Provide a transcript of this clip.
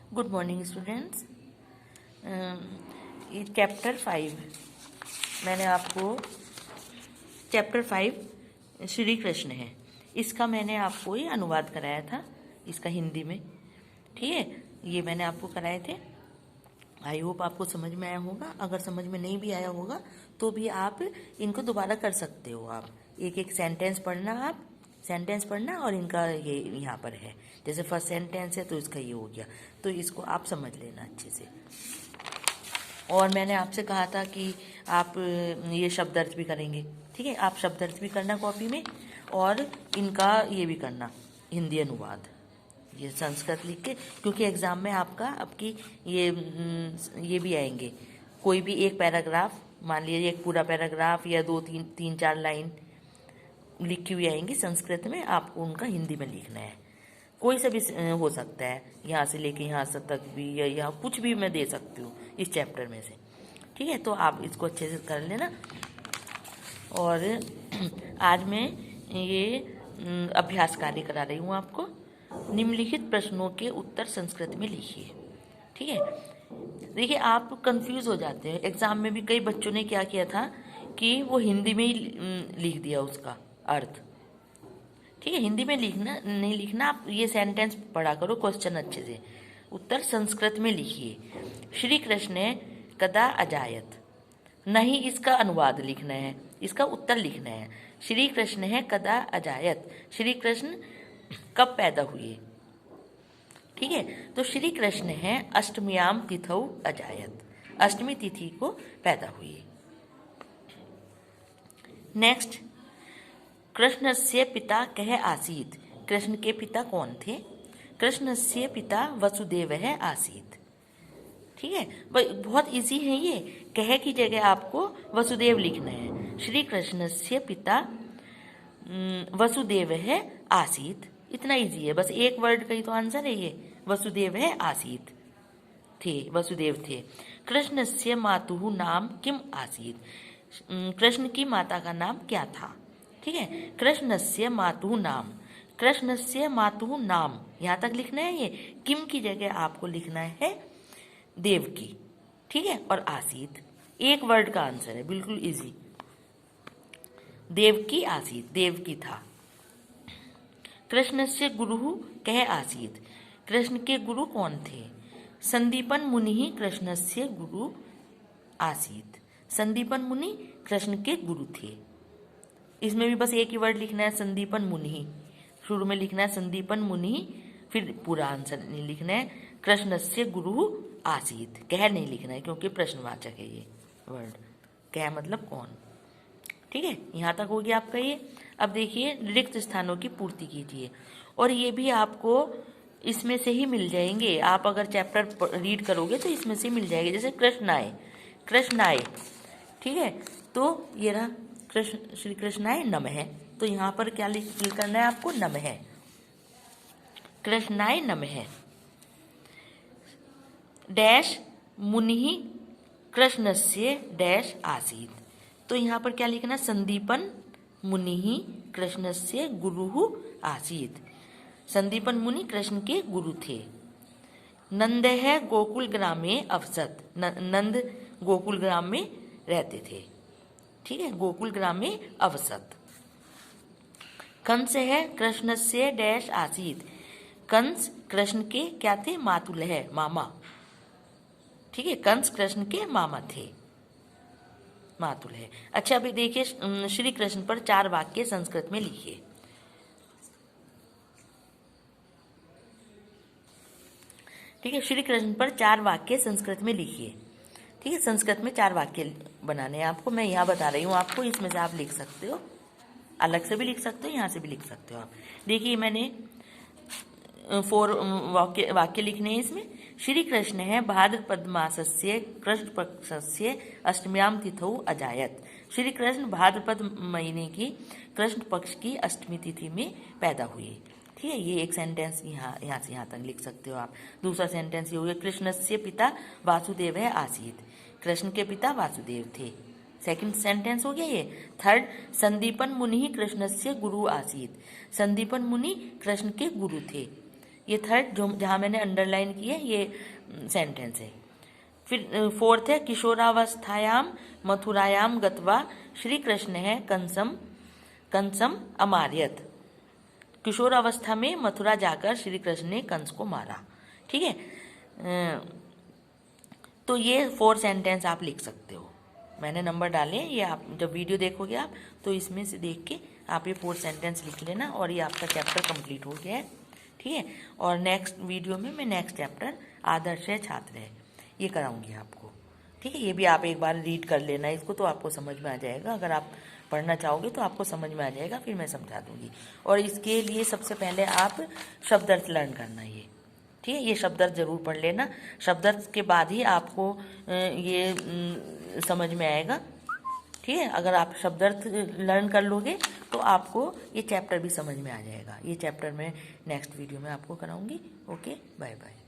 Good morning students. ये chapter 5 मैंने आपको चैप्टर 5 श्री कृष्ण है, इसका मैंने आपको ये अनुवाद कराया था, इसका हिंदी में। ठीक है, ये मैंने आपको कराए थे। आई होप आपको समझ में आया होगा। अगर समझ में नहीं भी आया होगा तो भी आप इनको दोबारा कर सकते हो। आप एक एक सेंटेंस पढ़ना, आप सेंटेंस पढ़ना और इनका ये यहाँ पर है। जैसे फर्स्ट सेंटेंस है तो इसका ये हो गया, तो इसको आप समझ लेना अच्छे से। और मैंने आपसे कहा था कि आप ये शब्द अर्थ भी करेंगे। ठीक है, आप शब्द अर्थ भी करना कॉपी में, और इनका ये भी करना हिंदी अनुवाद, ये संस्कृत लिख के, क्योंकि एग्जाम में आपकी ये भी आएंगे। कोई भी एक पैराग्राफ, मान लीजिए एक पूरा पैराग्राफ या दो तीन चार लाइन लिखी हुई आएंगी संस्कृत में, आपको उनका हिंदी में लिखना है। कोई सा भी हो सकता है, यहाँ से लेके यहाँ से तक भी, या यहाँ कुछ भी मैं दे सकती हूँ इस चैप्टर में से। ठीक है, तो आप इसको अच्छे से कर लेना। और आज मैं ये अभ्यास कार्य करा रही हूँ आपको। निम्नलिखित प्रश्नों के उत्तर संस्कृत में लिखिए। ठीक है, देखिए आप कंफ्यूज हो जाते हैं। एग्जाम में भी कई बच्चों ने क्या किया था कि वो हिंदी में ही लिख दिया उसका अर्थ। ठीक है, हिंदी में नहीं लिखना, आप ये सेंटेंस पढ़ा करो क्वेश्चन अच्छे से। उत्तर संस्कृत में लिखिए। श्री कृष्ण कदा अजायत, नहीं इसका अनुवाद लिखना है, इसका उत्तर लिखना है। श्री कृष्ण है कदा अजायत, श्री कृष्ण कब पैदा हुए। ठीक है, तो श्री कृष्ण है अष्टम्याम तिथौ अजायत, अष्टमी तिथि को पैदा हुए। नेक्स्ट, कृष्णस्य पिता कह आसीत, कृष्ण के पिता कौन थे। कृष्णस्य पिता वसुदेव है आसीत। ठीक है, बहुत इजी है ये। कह की जगह आपको वसुदेव लिखना है। श्री कृष्णस्य पिता वसुदेव है आसीत, इतना इजी है। बस एक वर्ड का ही तो आंसर है ये, वसुदेव है आसीत थे, वसुदेव थे। कृष्णस्य मातुः नाम किम आसीत, कृष्ण की माता का नाम क्या था। ठीक है, कृष्णस्य मातुः नाम, कृष्णस्य मातुः नाम यहाँ तक लिखना है। ये किम की जगह आपको लिखना है देवकी। ठीक है, और आसीत एक वर्ड का आंसर है, बिल्कुल इजी। देवकी आसीत, देवकी था। कृष्णस्य गुरुः कह आसीत, कृष्ण के गुरु कौन थे। संदीपन मुनि कृष्णस्य गुरु आसीत, संदीपन मुनि कृष्ण के गुरु थे। इसमें भी बस एक ही वर्ड लिखना है, संदीपन मुनि। शुरू में लिखना है संदीपन मुनि, फिर पूरा आंसर नहीं लिखना है। कृष्णस्य गुरु आसीत, कह नहीं लिखना है क्योंकि प्रश्नवाचक है ये वर्ड। कह मतलब कौन। ठीक है, यहाँ तक हो गया आपका ये। अब देखिए रिक्त स्थानों की पूर्ति कीजिए, और ये भी आपको इसमें से ही मिल जाएंगे। आप अगर चैप्टर रीड करोगे तो इसमें से मिल जाएंगे। जैसे कृष्ण आए, कृष्ण आए। ठीक है, तो ये रहा कृष्ण, श्री कृष्णाय नमः। तो यहाँ पर क्या करना है आपको, नमः, कृष्णाय नमः। डैश मुनि कृष्णस्य डैश आसीत, तो यहाँ पर क्या लिखना, संदीपन मुनि कृष्णस्य गुरु आसीत, संदीपन मुनि कृष्ण के गुरु थे। नंद है गोकुल ग्रामे अवसत, नंद गोकुल ग्राम में रहते थे। ठीक है, गोकुल ग्राम में अवसत। कंस है कृष्णस्य डैश आसीत, कंस कृष्ण के क्या थे, मातुल है, मामा। ठीक है, कंस कृष्ण के मामा थे, मातुल है। अच्छा, अभी देखिए श्री कृष्ण पर 4 वाक्य संस्कृत में लिखिए। ठीक है, श्री कृष्ण पर 4 वाक्य संस्कृत में लिखिए। ठीक है, संस्कृत में 4 वाक्य बनाने हैं आपको। मैं यहाँ बता रही हूँ आपको, इसमें से आप लिख सकते हो, अलग से भी लिख सकते हो, यहाँ से भी लिख सकते हो आप। देखिए मैंने 4 वाक्य लिखने हैं इसमें। श्री कृष्ण है भाद्रपद मासस्य कृष्ण पक्षस्य अष्टम्याम तिथौ अजायत, श्री कृष्ण भाद्रपद महीने की कृष्ण पक्ष की अष्टमी तिथि में पैदा हुए। ठीक है, ये एक सेंटेंस यहाँ से यहाँ तक लिख सकते हो आप। दूसरा सेंटेंस ये हो गया, कृष्णस्य पिता वासुदेव है आसीत, कृष्ण के पिता वासुदेव थे। सेकंड सेंटेंस हो गया ये। थर्ड, संदीपन मुनि कृष्णस्य गुरु आसीत, संदीपन मुनि कृष्ण के गुरु थे। ये थर्ड जो जहाँ मैंने अंडरलाइन की है ये सेंटेंस है। फिर फोर्थ है किशोरावस्थायाम मथुरायाम गत्वा श्री कृष्ण है कंसम कंसम अमार्यत। किशोर अवस्था में मथुरा जाकर श्री कृष्ण ने कंस को मारा। ठीक है, तो ये 4 सेंटेंस आप लिख सकते हो। मैंने नंबर डाले, ये आप जब वीडियो देखोगे आप तो इसमें से देख के आप ये 4 सेंटेंस लिख लेना और ये आपका चैप्टर कंप्लीट हो गया है। ठीक है, और नेक्स्ट वीडियो में मैं नेक्स्ट चैप्टर आदर्श है छात्र है ये कराऊंगी आपको। ठीक है, ये भी आप एक बार रीड कर लेना इसको तो आपको समझ में आ जाएगा। अगर आप पढ़ना चाहोगे तो आपको समझ में आ जाएगा, फिर मैं समझा दूंगी। और इसके लिए सबसे पहले आप शब्दार्थ लर्न करना ये। ठीक है, ये शब्दार्थ जरूर पढ़ लेना। शब्दार्थ के बाद ही आपको ये समझ में आएगा। ठीक है, अगर आप शब्दार्थ लर्न कर लोगे तो आपको ये चैप्टर भी समझ में आ जाएगा। ये चैप्टर मैं नेक्स्ट वीडियो में आपको कराऊंगी। Okay, bye bye.